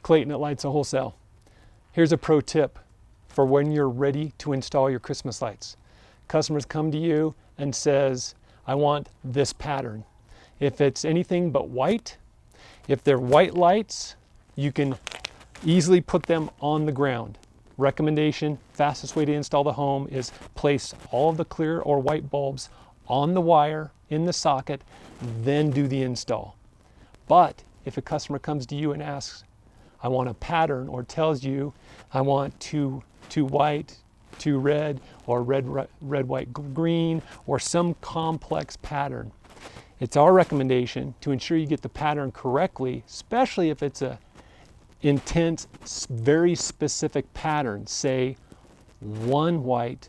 Clayton at Lights Wholesale. Here's a pro tip for when you're ready to install your Christmas lights. Customers come to you and says, I want this pattern. If it's anything but white, if they're white lights, you can easily put them on the ground. Recommendation, fastest way to install the home is place all of the clear or white bulbs on the wire in the socket, then do the install. But if a customer comes to you and asks, I want a pattern, or tells you, I want two white, two red, or red, white, green, or some complex pattern, it's our recommendation to ensure you get the pattern correctly, especially if it's a intense, very specific pattern, say 1 white,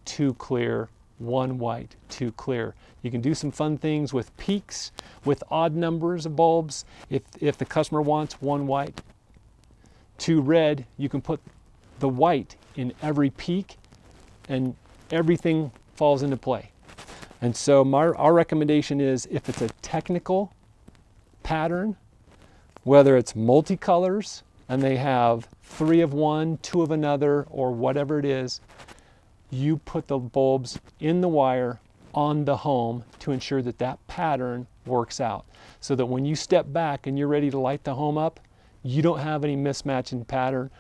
2 clear, 1 white, 2 clear. You can do some fun things with peaks, with odd numbers of bulbs. If the customer wants 1 white, 2 red, you can put the white in every peak and everything falls into play. And so our recommendation is, if it's a technical pattern, whether it's multicolors and they have 3 of one, 2 of another, or whatever it is, you put the bulbs in the wire on the home to ensure that that pattern works out. So that when you step back and you're ready to light the home up, you don't have any mismatch in pattern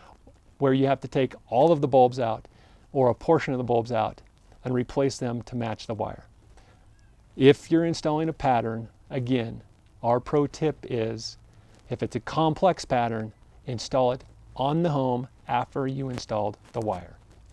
where you have to take all of the bulbs out or a portion of the bulbs out and replace them to match the wire. If you're installing a pattern, again, our pro tip is, if it's a complex pattern, install it on the home after you installed the wire.